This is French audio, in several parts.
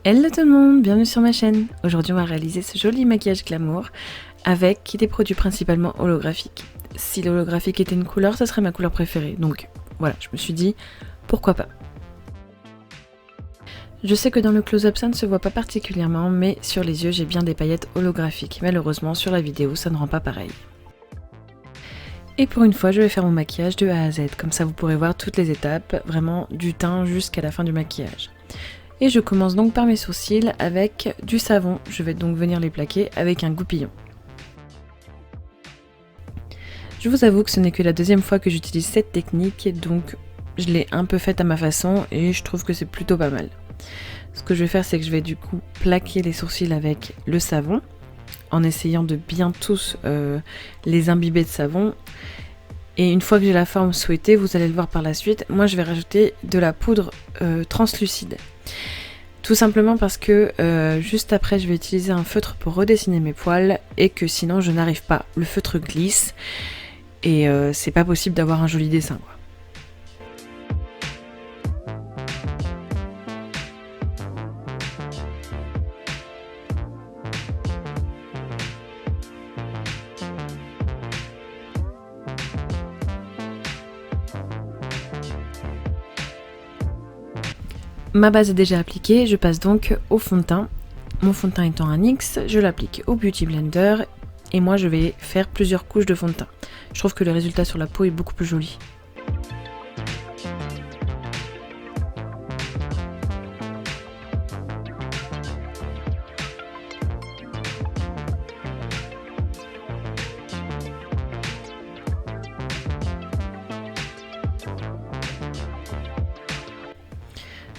Hello tout le monde, bienvenue sur ma chaîne. Aujourd'hui on va réaliser ce joli maquillage glamour avec des produits principalement holographiques. Si l'holographique était une couleur, ce serait ma couleur préférée. Donc voilà, je me suis dit, pourquoi pas. Je sais que dans le close-up ça ne se voit pas particulièrement, mais sur les yeux j'ai bien des paillettes holographiques. Malheureusement sur la vidéo ça ne rend pas pareil. Et pour une fois je vais faire mon maquillage de A à Z, comme ça vous pourrez voir toutes les étapes, vraiment du teint jusqu'à la fin du maquillage. Et je commence donc par mes sourcils avec du savon. Je vais donc venir les plaquer avec un goupillon. Je vous avoue que ce n'est que la deuxième fois que j'utilise cette technique, donc je l'ai un peu faite à ma façon et je trouve que c'est plutôt pas mal. Ce que je vais faire, c'est que je vais du coup plaquer les sourcils avec le savon, en essayant de bien tous les imbiber de savon. Et une fois que j'ai la forme souhaitée, vous allez le voir par la suite, moi je vais rajouter de la poudre translucide. Tout simplement parce que juste après je vais utiliser un feutre pour redessiner mes poils et que sinon je n'arrive pas. Le feutre glisse et c'est pas possible d'avoir un joli dessin quoi. Ma base est déjà appliquée, je passe donc au fond de teint. Mon fond de teint étant un NYX, je l'applique au Beauty Blender et moi je vais faire plusieurs couches de fond de teint. Je trouve que le résultat sur la peau est beaucoup plus joli.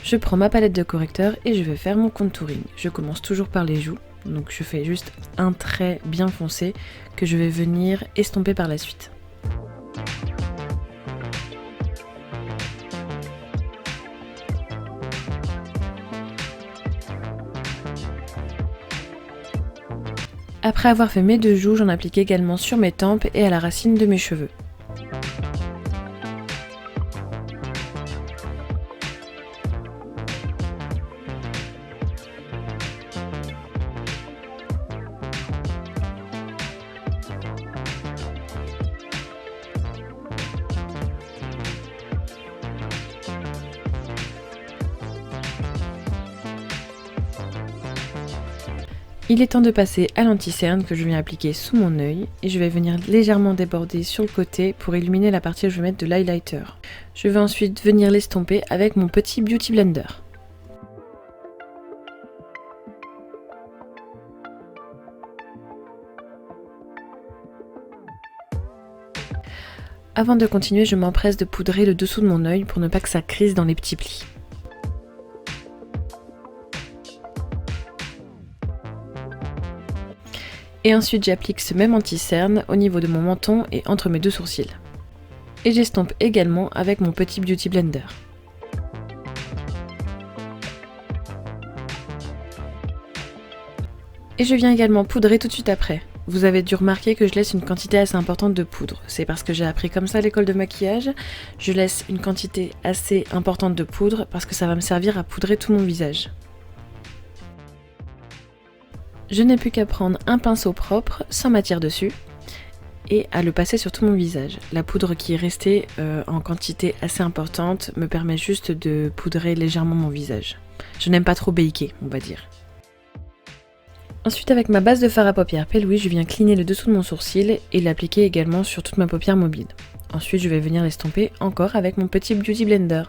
Je prends ma palette de correcteur et je vais faire mon contouring. Je commence toujours par les joues, donc je fais juste un trait bien foncé que je vais venir estomper par la suite. Après avoir fait mes deux joues, j'en applique également sur mes tempes et à la racine de mes cheveux. Il est temps de passer à l'anti-cerne que je viens appliquer sous mon œil et je vais venir légèrement déborder sur le côté pour illuminer la partie où je vais mettre de l'highlighter. Je vais ensuite venir l'estomper avec mon petit Beauty Blender. Avant de continuer, je m'empresse de poudrer le dessous de mon œil pour ne pas que ça crisse dans les petits plis. Et ensuite j'applique ce même anti-cerne au niveau de mon menton et entre mes deux sourcils. Et j'estompe également avec mon petit Beauty Blender. Et je viens également poudrer tout de suite après. Vous avez dû remarquer que je laisse une quantité assez importante de poudre. C'est parce que j'ai appris comme ça à l'école de maquillage. Je laisse une quantité assez importante de poudre parce que ça va me servir à poudrer tout mon visage. Je n'ai plus qu'à prendre un pinceau propre, sans matière dessus, et à le passer sur tout mon visage. La poudre qui est restée en quantité assez importante me permet juste de poudrer légèrement mon visage. Je n'aime pas trop baker, on va dire. Ensuite, avec ma base de fard à paupières P. je viens cligner le dessous de mon sourcil et l'appliquer également sur toute ma paupière mobile. Ensuite, je vais venir l'estomper encore avec mon petit Beauty Blender.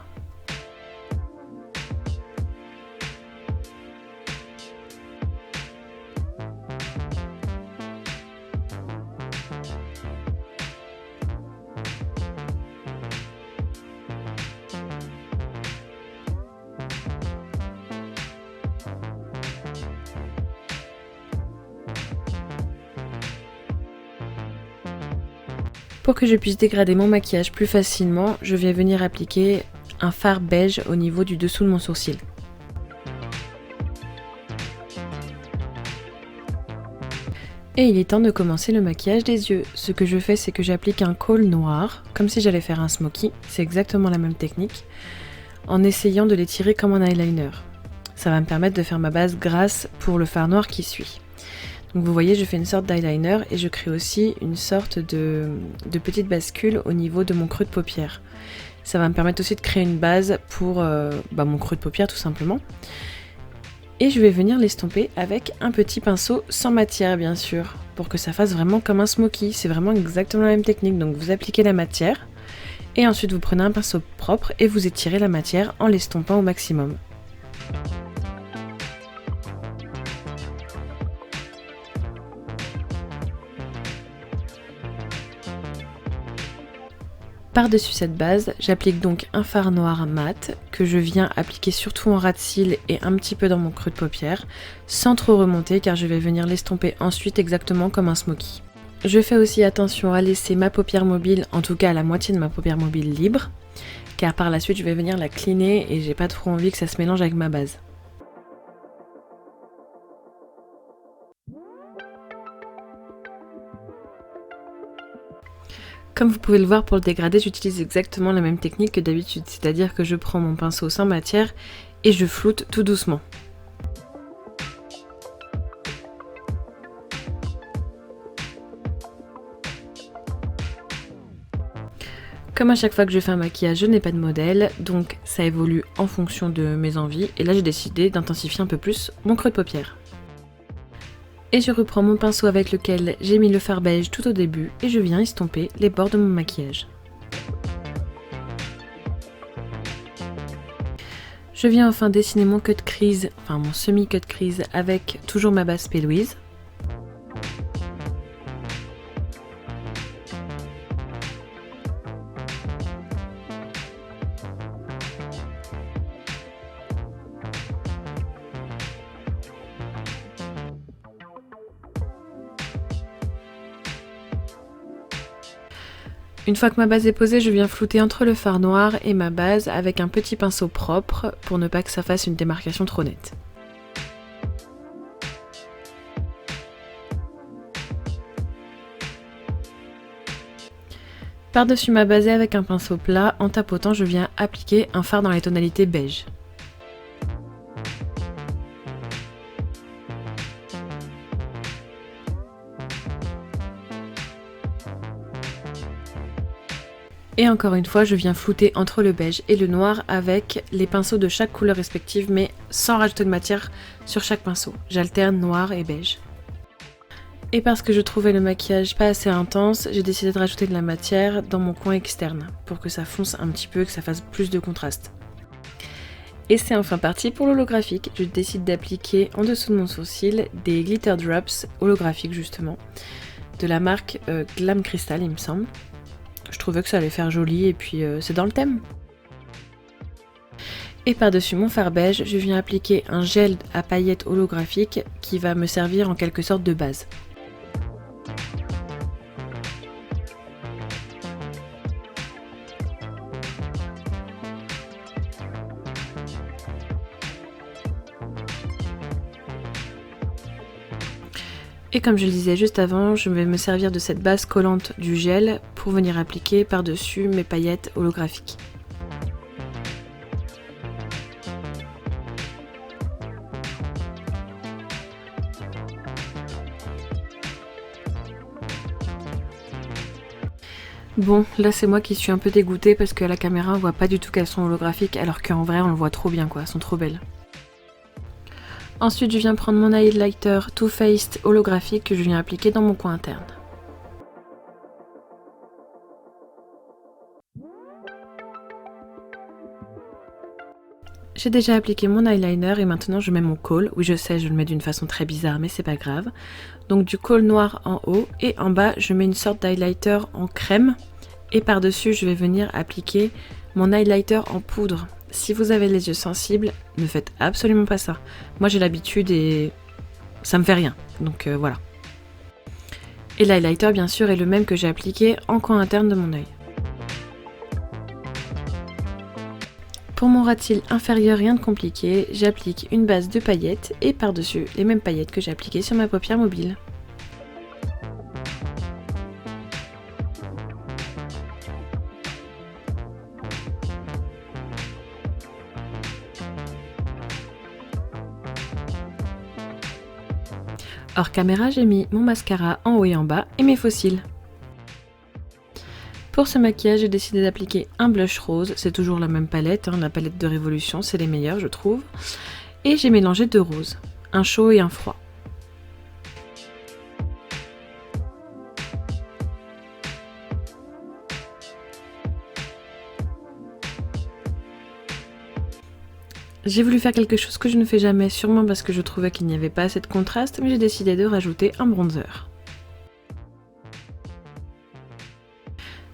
Pour que je puisse dégrader mon maquillage plus facilement, je vais venir appliquer un fard beige au niveau du dessous de mon sourcil. Et il est temps de commencer le maquillage des yeux. Ce que je fais, c'est que j'applique un kohl noir, comme si j'allais faire un smoky, c'est exactement la même technique, en essayant de l'étirer comme un eyeliner. ça va me permettre de faire ma base grasse pour le fard noir qui suit. Donc vous voyez, je fais une sorte d'eyeliner et je crée aussi une sorte de petite bascule au niveau de mon creux de paupière. Ça va me permettre aussi de créer une base pour mon creux de paupière tout simplement. Et je vais venir l'estomper avec un petit pinceau sans matière bien sûr, pour que ça fasse vraiment comme un smoky. C'est vraiment exactement la même technique, donc vous appliquez la matière et ensuite vous prenez un pinceau propre et vous étirez la matière en l'estompant au maximum. Par-dessus cette base, j'applique donc un fard noir mat que je viens appliquer surtout en ras de cils et un petit peu dans mon creux de paupière, sans trop remonter car je vais venir l'estomper ensuite exactement comme un smoky. Je fais aussi attention à laisser ma paupière mobile, en tout cas la moitié de ma paupière mobile libre, car par la suite je vais venir la cleaner et j'ai pas trop envie que ça se mélange avec ma base. Comme vous pouvez le voir, pour le dégradé, j'utilise exactement la même technique que d'habitude, c'est-à-dire que je prends mon pinceau sans matière et je floute tout doucement. Comme à chaque fois que je fais un maquillage, je n'ai pas de modèle, donc ça évolue en fonction de mes envies, et là j'ai décidé d'intensifier un peu plus mon creux de paupière. Et je reprends mon pinceau avec lequel j'ai mis le fard beige tout au début et je viens estomper les bords de mon maquillage. Je viens enfin dessiner mon cut crease, enfin mon semi-cut crease avec toujours ma base P. Louise. Une fois que ma base est posée, je viens flouter entre le fard noir et ma base avec un petit pinceau propre pour ne pas que ça fasse une démarcation trop nette. Par-dessus ma base avec un pinceau plat, en tapotant, je viens appliquer un fard dans les tonalités beige. Et encore une fois, je viens flouter entre le beige et le noir avec les pinceaux de chaque couleur respective, mais sans rajouter de matière sur chaque pinceau. J'alterne noir et beige. Et parce que je trouvais le maquillage pas assez intense, j'ai décidé de rajouter de la matière dans mon coin externe, pour que ça fonce un petit peu, que ça fasse plus de contraste. Et c'est enfin parti pour l'holographique. Je décide d'appliquer en dessous de mon sourcil des glitter drops holographiques justement, de la marque Glam Crystal il me semble. Je trouvais que ça allait faire joli et puis c'est dans le thème. Et par-dessus mon fard beige, je viens appliquer un gel à paillettes holographique qui va me servir en quelque sorte de base. Et comme je le disais juste avant, je vais me servir de cette base collante du gel pour venir appliquer par-dessus mes paillettes holographiques. Bon, là c'est moi qui suis un peu dégoûtée parce qu'à la caméra on voit pas du tout qu'elles sont holographiques alors qu'en vrai on le voit trop bien quoi, elles sont trop belles. Ensuite je viens prendre mon highlighter Too Faced holographique que je viens appliquer dans mon coin interne. J'ai déjà appliqué mon eyeliner et maintenant je mets mon kohl. Oui je sais, je le mets d'une façon très bizarre mais c'est pas grave. Donc du kohl noir en haut et en bas je mets une sorte d'highlighter en crème. Et par dessus je vais venir appliquer mon highlighter en poudre. Si vous avez les yeux sensibles, ne faites absolument pas ça. Moi j'ai l'habitude et ça me fait rien, donc voilà. Et l'highlighter bien sûr est le même que j'ai appliqué en coin interne de mon œil. Pour mon ras de cils inférieur, rien de compliqué, j'applique une base de paillettes et par-dessus les mêmes paillettes que j'ai appliquées sur ma paupière mobile. Hors caméra, j'ai mis mon mascara en haut et en bas et mes faux cils. Pour ce maquillage, j'ai décidé d'appliquer un blush rose, c'est toujours la même palette, la palette de Révolution, c'est les meilleurs je trouve. Et j'ai mélangé 2 roses, un chaud et un froid. J'ai voulu faire quelque chose que je ne fais jamais, sûrement parce que je trouvais qu'il n'y avait pas assez de contraste, mais j'ai décidé de rajouter un bronzer.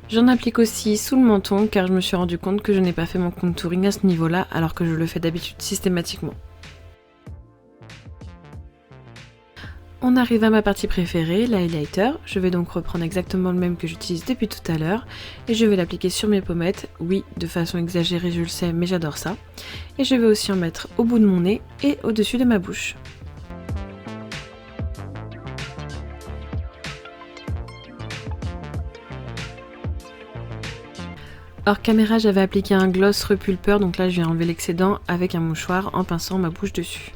J'en applique aussi sous le menton car je me suis rendu compte que je n'ai pas fait mon contouring à ce niveau-là alors que je le fais d'habitude systématiquement. On arrive à ma partie préférée, l'highlighter. Je vais donc reprendre exactement le même que j'utilise depuis tout à l'heure et je vais l'appliquer sur mes pommettes. Oui, de façon exagérée, je le sais, mais j'adore ça. Et je vais aussi en mettre au bout de mon nez et au-dessus de ma bouche. Hors caméra, j'avais appliqué un gloss repulpeur, donc là je viens enlever l'excédent avec un mouchoir en pinçant ma bouche dessus.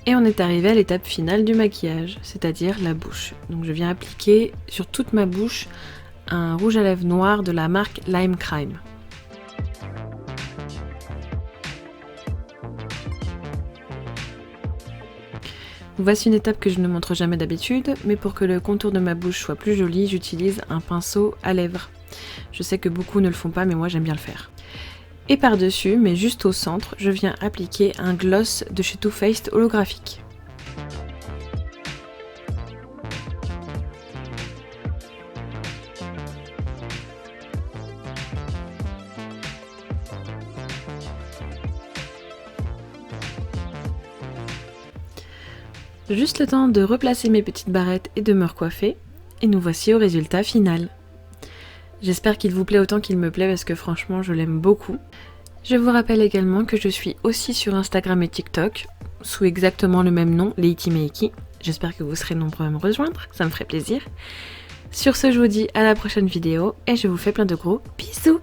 Et on est arrivé à l'étape finale du maquillage, c'est-à-dire la bouche. Donc je viens appliquer sur toute ma bouche un rouge à lèvres noir de la marque Lime Crime. Voici une étape que je ne montre jamais d'habitude, mais pour que le contour de ma bouche soit plus joli, j'utilise un pinceau à lèvres. Je sais que beaucoup ne le font pas, mais moi j'aime bien le faire. Et par-dessus, mais juste au centre, je viens appliquer un gloss de chez Too Faced holographique. Juste le temps de replacer mes petites barrettes et de me recoiffer, et nous voici au résultat final. J'espère qu'il vous plaît autant qu'il me plaît parce que franchement je l'aime beaucoup. Je vous rappelle également que je suis aussi sur Instagram et TikTok, sous exactement le même nom, Leiti Meiki. J'espère que vous serez nombreux à me rejoindre, ça me ferait plaisir. Sur ce, je vous dis à la prochaine vidéo et je vous fais plein de gros bisous.